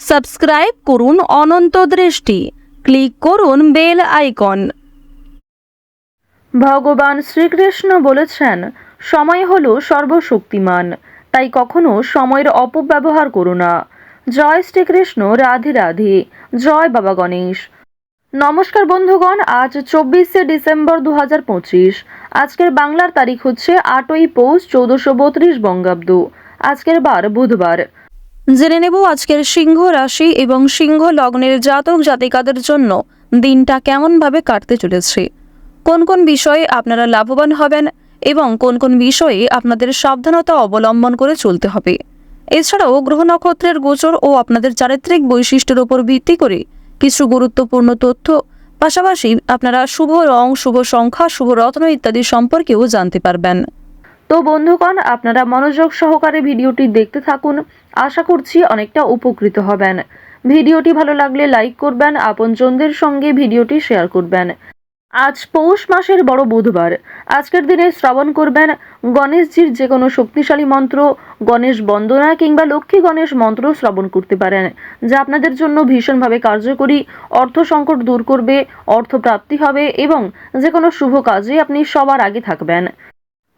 Subscribe করুন অনন্ত দৃষ্টি, click করুন বেল আইকন। ভগবান শ্রীকৃষ্ণ বলেছেন, সময় হলো সর্বশক্তিমান, তাই কখনো সময়ের অপব্যবহার করো না। জয় শ্রীকৃষ্ণ, রাধে রাধে, জয় বাবা গণেশ। নমস্কার বন্ধুগণ, আজ 24শে ডিসেম্বর 2025। আজকের বাংলার তারিখ হচ্ছে 8ই পৌষ 1432 বঙ্গাব্দ। আজকের বার বুধবার। জেনে নেব আজকের সিংহ রাশি এবং সিংহ লগ্নের জাতক জাতিকাদের জন্য দিনটা কেমনভাবে কাটতে চলেছে, কোন কোন বিষয়ে আপনারা লাভবান হবেন এবং কোন কোন বিষয়ে আপনাদের সাবধানতা অবলম্বন করে চলতে হবে। এছাড়াও গ্রহ নক্ষত্রের গোচর ও আপনাদের চারিত্রিক বৈশিষ্ট্যের উপর ভিত্তি করে কিছু গুরুত্বপূর্ণ তথ্য, পাশাপাশি আপনারা শুভ রং, শুভ সংখ্যা, শুভ রত্ন ইত্যাদি সম্পর্কেও জানতে পারবেন। তো বন্ধুগণ, আপনারা মনোযোগ সহকারে ভিডিওটি দেখতে থাকুন। আশা করছি অনেকটা উপকৃত হবেন। ভিডিওটি ভালো লাগলে লাইক করবেন, আপনজনদের সঙ্গে ভিডিওটি শেয়ার করবেন। আজ পৌষ মাসের বড় বুধবার। আজকের দিনে শ্রবণ করবেন গণেশজির যে কোনো শক্তিশালী মন্ত্র, গণেশ বন্দনা কিংবা লক্ষ্মী গণেশ মন্ত্র শ্রবণ করতে পারেন, যা আপনাদের জন্য ভীষণভাবে কার্যকরী। অর্থ সংকট দূর করবে, অর্থ প্রাপ্তি হবে এবং যে কোনো শুভ কাজে আপনি সবার আগে থাকবেন।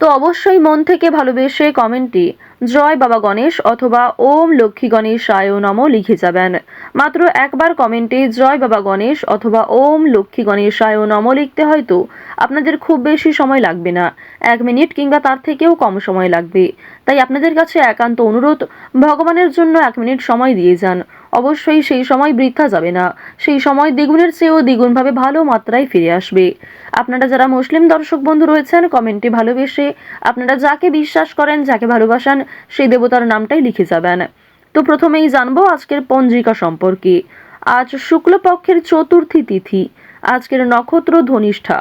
তো অবশ্যই মন থেকে ভালোবেসে কমেন্টে জয় বাবা গণেশ অথবা ওম লক্ষ্মী গণেশায় নমঃ লিখে যাবেন। মাত্র একবার কমেন্টে জয় বাবা গণেশ অথবা ওম লক্ষ্মী গণেশায় নমঃ লিখতে হয়তো আপনাদের খুব বেশি সময় লাগবে না, 1 মিনিট কিংবা তার থেকেও কম সময় লাগবে। তাই আপনাদের কাছে একান্ত অনুরোধ, ভগবানের জন্য 1 মিনিট সময় দিয়ে যান। অবশ্যই সেই সময় বৃথা যাবে না, সেই সময় দ্বিগুণের চেয়েও দ্বিগুণভাবে ভালো মাত্রায় ফিরে আসবে। আপনারা যারা মুসলিম দর্শক বন্ধু রয়েছেন, কমেন্টে ভালোবেসে আপনারা যাকে বিশ্বাস করেন, যাকে ভালোবাসেন, সেই দেবতার নামটাই লিখে যাবেন। তো প্রথমেই জানবো আজকের পঞ্জিকা সম্পর্কে। আজ শুক্লপক্ষের চতুর্থী তিথি, আজকের নক্ষত্র ধনিষ্ঠা,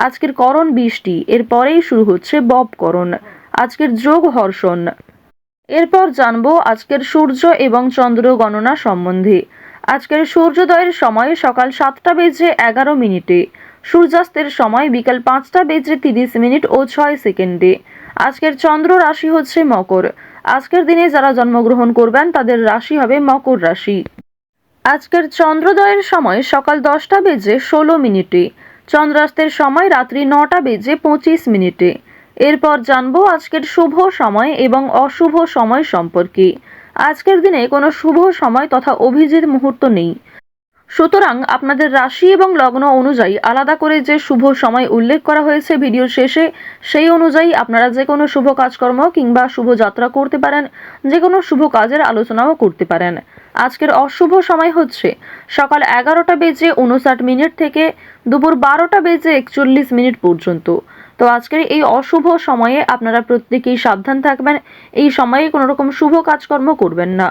আজকের করণ বৃষ্টি, এরপরেই শুরু হচ্ছে ববকরণ, আজকের যোগ হর্ষণ। এরপর জানবো আজকের সূর্য এবং চন্দ্র গণনা সম্বন্ধে। আজকের সূর্যোদয়ের সময় সকাল 7টা বেজে 11 মিনিটে, সূর্যাস্তের সময় বিকাল 5টা বেজে 30 মিনিট ও 6 সেকেন্ডে। আজকের চন্দ্র রাশি হচ্ছে মকর। আজকের দিনে যারা জন্মগ্রহণ করবেন তাদের রাশি হবে মকর রাশি। আজকের চন্দ্রোদয়ের সময় সকাল 10টা বেজে 16 মিনিটে, চন্দ্রাস্তের সময় রাত্রি 9টা বেজে 25 মিনিটে। এরপর জানবো আজকের শুভ সময় এবং অশুভ সময় সম্পর্কে। আজকের দিনে কোনো শুভ সময় তথা অভিজিৎ মুহূর্ত নেই, সুতরাং আপনাদের রাশি এবং লগ্ন অনুযায়ী আলাদা করে যে শুভ সময় উল্লেখ করা হয়েছে ভিডিওর শেষে, সেই অনুযায়ী আপনারা যে কোনো শুভ কাজকর্ম কিংবা শুভ যাত্রা করতে পারেন, যে কোনো শুভ কাজের আলোচনাও করতে পারেন। আজকের অশুভ সময় হচ্ছে সকাল 11টা বেজে 59 মিনিট থেকে দুপুর 12টা বেজে 41 মিনিট পর্যন্ত। তো আজকের এই অশুভ সময়ে আপনারা প্রত্যেকেই সাবধান থাকবেন। এই সময়ে কোনো রকম শুভ কাজকর্ম করবেন না।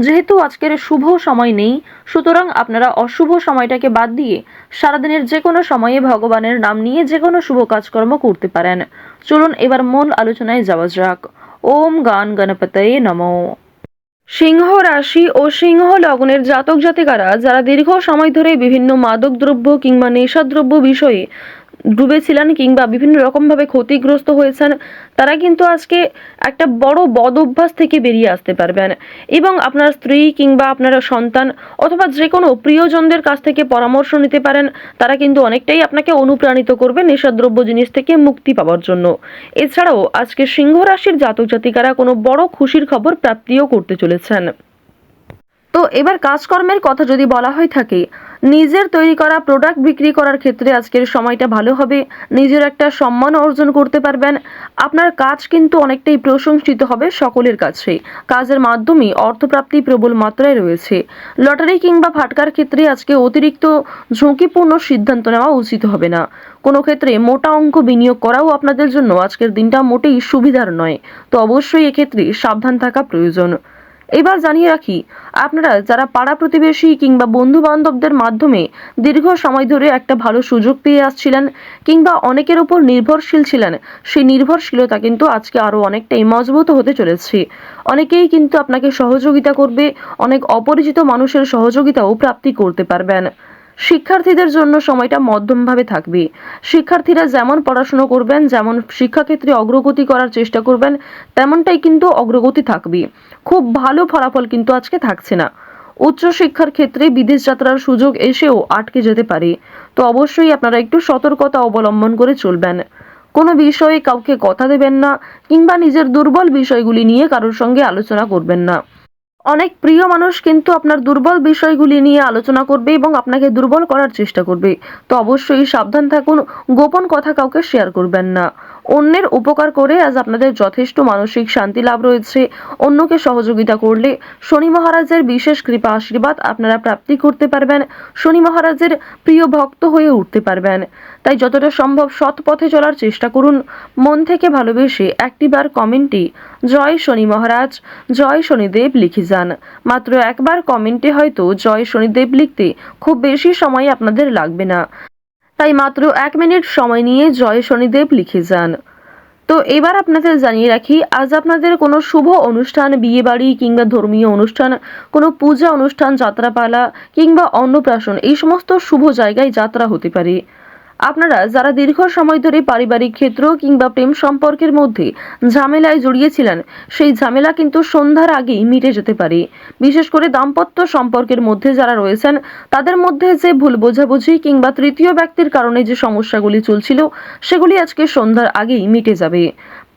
যেহেতু আজকের শুভ সময় নেই, সুতরাং আপনারা অশুভ সময়টাকে বাদ দিয়ে সারাদিনের যে কোনো সময়ে ভগবানের নাম নিয়ে যে কোনো শুভ কাজকর্ম করতে পারেন। চলুন এবার মূল আলোচনায় যাওয়া যাক। ওম গান গণপতয়ে নমঃ। সিংহ রাশি ও সিংহ লগ্নের জাতক জাতিকারা যারা দীর্ঘ সময় ধরে বিভিন্ন মাদক দ্রব্য কিংবা নেশাদ্রব্য বিষয়ে ডুবেছিলেন কিংবা বিভিন্ন রকমভাবে ক্ষতিগ্রস্ত হয়েছেন, তারা কিন্তু আজকে একটা বড় বদ অভ্যাস থেকে বেরিয়ে আসতে পারবেন এবং আপনার স্ত্রী কিংবা আপনার সন্তান অথবা যে কোনো প্রিয়জনদের কাছ থেকে পরামর্শ নিতে পারেন। তারা কিন্তু অনেকটাই আপনাকে অনুপ্রাণিত করবে নেশাদ্রব্য জিনিস থেকে মুক্তি পাওয়ার জন্য। এছাড়াও আজকে সিংহ রাশির জাতক জাতিকারা কোনো বড় খুশির খবর প্রাপ্তিও করতে চলেছেন। তো এবার কাজকর্মের কথা যদি বলা হয়ে থাকে, নিজের তৈরি করা প্রোডাক্ট বিক্রি করার ক্ষেত্রে আজকের সময়টা ভালো হবে। নিজের একটা সম্মান অর্জন করতে পারবেন। আপনার কাজ কিন্তু অনেকটাই প্রশংসিত হবে সকলের কাছে। কাজের মাধ্যমে অর্থপ্রাপ্তি প্রবল মাত্রায় রয়েছে। লটারি কিংবা ফাটকার ক্ষেত্রে আজকে অতিরিক্ত ঝুঁকিপূর্ণ সিদ্ধান্ত নেওয়া উচিত হবে না। কোনো ক্ষেত্রে মোটা অঙ্ক বিনিয়োগ করাও আপনাদের জন্য আজকের দিনটা মোটেই সুবিধার নয়। তো অবশ্যই এক্ষেত্রে সাবধান থাকা প্রয়োজন। এবার জানিয়ে রাখি, আপনারা যারা পাড়া প্রতিবেশী কিংবা বন্ধু বান্ধবদের মাধ্যমে দীর্ঘ সময় ধরে একটা ভালো সুযোগ পেয়ে আসছিলেন কিংবা অনেকের উপর নির্ভরশীল ছিলেন, সেই নির্ভরশীলতা কিন্তু আজকে আরো অনেকটাই মজবুত হতে চলেছে। অনেকেই কিন্তু আপনাকে সহযোগিতা করবে, অনেক অপরিচিত মানুষের সহযোগিতাও প্রাপ্তি করতে পারবেন। শিক্ষার্থীদের জন্য সময়টা মধ্যমভাবে থাকবে। শিক্ষার্থীরা যেমন পড়াশোনা করবেন, যেমন শিক্ষাক্ষেত্রে অগ্রগতি করার চেষ্টা করবেন, তেমনটাই কিন্তু অগ্রগতি থাকবে। খুব ভালো ফলাফল কিন্তু আজকে থাকছে না। উচ্চশিক্ষার ক্ষেত্রে বিদেশ যাত্রার সুযোগ এসেও আটকে যেতে পারে। তো অবশ্যই আপনারা একটু সতর্কতা অবলম্বন করে চলবেন। কোনো বিষয়ে কাউকে কথা দেবেন না কিংবা নিজের দুর্বল বিষয়গুলি নিয়ে কারোর সঙ্গে আলোচনা করবেন না। অনেক প্রিয় মানুষ কিন্তু আপনার দুর্বল বিষয়গুলি নিয়ে আলোচনা করবে এবং আপনাকে দুর্বল করার চেষ্টা করবে। তো অবশ্যই সাবধান থাকুন, গোপন কথা কাউকে শেয়ার করবেন না। অন্যের উপকার করে আজ আপনাদের যথেষ্ট মানসিক শান্তি লাভ রয়েছে। অন্যকে সহযোগিতা করলে শনি মহারাজের বিশেষ কৃপা আশীর্বাদ আপনারা প্রাপ্তি করতে পারবেন। শনি মহারাজের প্রিয় ভক্ত হয়ে উঠতে পারবেন। তাই যতটা সম্ভব সৎ পথে চলার চেষ্টা করুন। মন থেকে ভালোবেসে একটিবার কমেন্টে জয় শনি মহারাজ, জয় শনিদেব লিখে যান। মাত্র একবার কমেন্টে হয়তো জয় শনিদেব লিখতে খুব বেশি সময় আপনাদের লাগবে না। তাই মাত্র 1 মিনিট সময় নিয়ে জয় শনিদেব লিখে যান। তো এবার আপনাদের জানিয়ে রাখি, আজ আপনাদের কোনো শুভ অনুষ্ঠান, বিয়ে বাড়ি কিংবা ধর্মীয় অনুষ্ঠান, কোনো পূজা অনুষ্ঠান, যাত্রাপালা কিংবা অন্নপ্রাশন, এই সমস্ত শুভ জায়গায় যাত্রা হতে পারে। আপনারা যারা দীর্ঘ সময় ধরে পারিবারিক ক্ষেত্র কিংবা প্রেম সম্পর্কের মধ্যে ঝামেলায় জড়িয়েছিলেন, সেই ঝামেলা কিন্তু সন্ধ্যার আগেই মিটে যেতে পারে। বিশেষ করে দাম্পত্য সম্পর্কের মধ্যে যারা রয়েছেন, তাদের মধ্যে যে ভুল বোঝাবুঝি কিংবা তৃতীয় ব্যক্তির কারণে যে সমস্যাগুলি চলছিল, সেগুলি আজকে সন্ধ্যার আগেই মিটে যাবে।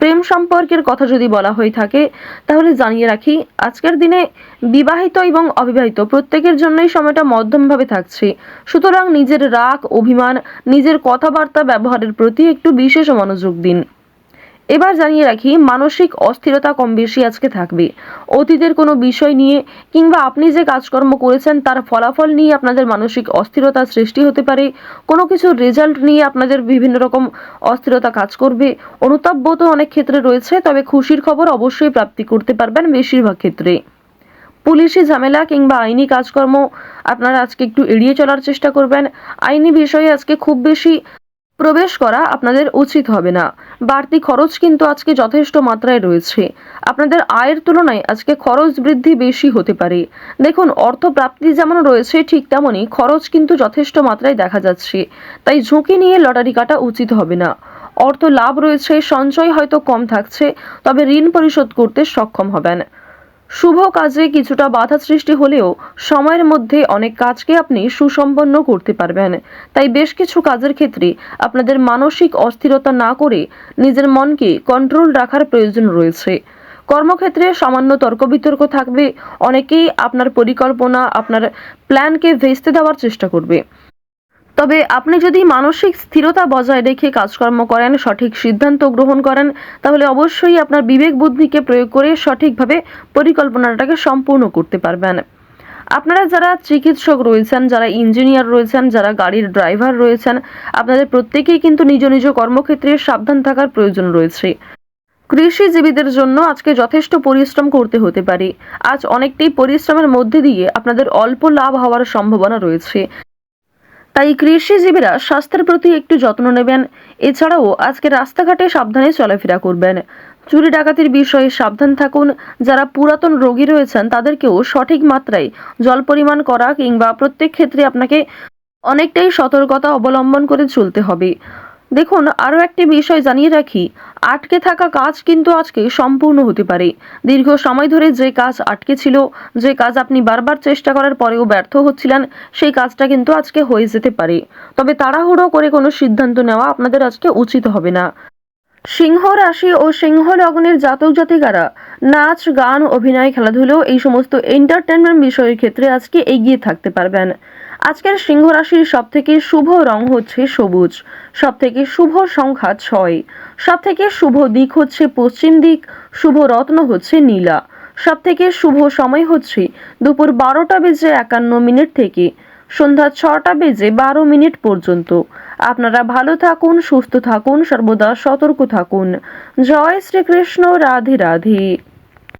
প্রেম সম্পর্কের কথা যদি বলা হয়ে থাকে, তাহলে জানিয়ে রাখি, আজকের দিনে বিবাহিত এবং অবিবাহিত প্রত্যেকের জন্যই সময়টা মধ্যমভাবে থাকছে। সুতরাং নিজের রাগ, অভিমান, নিজের কথাবার্তা ব্যবহারের প্রতি একটু বিশেষ মনোযোগ দিন। এবার জানিয়ে রাখি, মানসিক অস্থিরতা কম বেশি আজকে থাকবে। অতীতের কোনো বিষয় নিয়ে কিংবা আপনি যে কাজকর্ম করেছেন তার ফলাফল নিয়ে আপনাদের মানসিক অস্থিরতা সৃষ্টি হতে পারে। কোনো কিছুর রেজাল্ট নিয়ে আপনাদের বিভিন্ন রকম অস্থিরতা কাজ করবে। অনুতাপ তো অনেক ক্ষেত্রে রয়েছে, তবে খুশির খবর অবশ্যই প্রাপ্তি করতে পারবেন বেশিরভাগ ক্ষেত্রে। পুলিশি ঝামেলা কিংবা আইনি কাজকর্ম আপনারা আজকে একটু এড়িয়ে চলার চেষ্টা করবেন। আইনি বিষয়ে আজকে খুব বেশি প্রবেশ করা আপনাদের উচিত হবে না। বাড়তি খরচ কিন্তু আজকে যথেষ্ট মাত্রায় রয়েছে। আপনাদের আয়ের তুলনায় আজকে খরচ বৃদ্ধি বেশি হতে পারে। দেখুন, অর্থ প্রাপ্তি যেমন রয়েছে, ঠিক তেমনই খরচ কিন্তু যথেষ্ট মাত্রায় দেখা যাচ্ছে। তাই ঝুঁকি নিয়ে লটারি কাটা উচিত হবে না। অর্থ লাভ রয়েছে, সঞ্চয় হয়তো কম থাকছে, তবে ঋণ পরিশোধ করতে সক্ষম হবেন। শুভ কাজে কিছুটা বাধা সৃষ্টি হলেও সময়ের মধ্যে অনেক কাজকে আপনি সুসম্পন্ন করতে পারবেন। তাই বেশ কিছু কাজের ক্ষেত্রে আপনাদের মানসিক অস্থিরতা না করে নিজের মনকে কন্ট্রোল রাখার প্রয়োজন রয়েছে। কর্মক্ষেত্রে সামান্য তর্ক বিতর্ক থাকবে। অনেকেই আপনার পরিকল্পনা, আপনার প্ল্যানকে ভেস্তে দেওয়ার চেষ্টা করবে। তবে আপনি যদি মানসিক স্থিরতা বজায় রেখে কাজকর্ম করেন, সঠিক সিদ্ধান্ত গ্রহণ করেন, তাহলে অবশ্যই আপনার বিবেক বুদ্ধিকে প্রয়োগ করে সঠিকভাবে পরিকল্পনাটাকে সম্পূর্ণ করতে পারবেন। আপনারা যারা চিকিৎসক রয়েছেন, যারা ইঞ্জিনিয়ার রয়েছেন, যারা গাড়ির ড্রাইভার রয়েছেন, আপনাদের প্রত্যেকেই কিন্তু নিজ নিজ কর্মক্ষেত্রে সাবধান থাকার প্রয়োজন রয়েছে। কৃষিজীবীদের জন্য আজকে যথেষ্ট পরিশ্রম করতে হতে পারে। আজ অনেকটাই পরিশ্রমের মধ্যে দিয়ে আপনাদের অল্প লাভ হওয়ার সম্ভাবনা রয়েছে। তাই কৃষিজীবীরা স্বাস্থ্যের প্রতি একটু যত্ন নেবেন। এছাড়াও আজকে রাস্তাঘাটে সাবধানে চলাফেরা করবেন। চুরি ডাকাতির বিষয়ে সাবধান থাকুন। যারা পুরাতন রোগী রয়েছেন তাদেরকেও সঠিক মাত্রায় জল পরিমাণ করা কিংবা প্রত্যেক ক্ষেত্রে আপনাকে অনেকটাই সতর্কতা অবলম্বন করে চলতে হবে। দেখুন, আরও একটি বিষয় জানিয়ে রাখি, আটকে থাকা কাজ কিন্তু আজকে সম্পূর্ণ হতে পারে। দীর্ঘ সময় ধরে যে কাজ আটকে ছিল, যে কাজ আপনি বারবার চেষ্টা করার পরেও ব্যর্থ হচ্ছিলেন, সেই কাজটা কিন্তু আজকে হয়ে যেতে পারে। তবে তাড়াহুড়ো করে কোনো সিদ্ধান্ত নেওয়া আপনাদের আজকে উচিত হবে না। সিংহ রাশি ও সিংহ লগ্নের জাতক জাতিকারা নাচ, গান, অভিনয়, খেলাধুলো, এই সমস্ত এন্টারটেনমেন্ট বিষয়ের ক্ষেত্রে আজকে এগিয়ে থাকতে পারবেন। আজকের সিংহ রাশির সবথেকে শুভ রং হচ্ছে সবুজ, সবথেকে শুভ সংখ্যা 6, সবথেকে শুভ দিক হচ্ছে পশ্চিম দিক, শুভ রত্ন হচ্ছে নীলা, সবথেকে শুভ সময় হচ্ছে দুপুর 12:51 থেকে সন্ধ্যা 6:12 পর্যন্ত। আপনারা ভালো থাকুন, সুস্থ থাকুন, সর্বদা সতর্ক থাকুন। জয় শ্রীকৃষ্ণ। রাধে রাধে।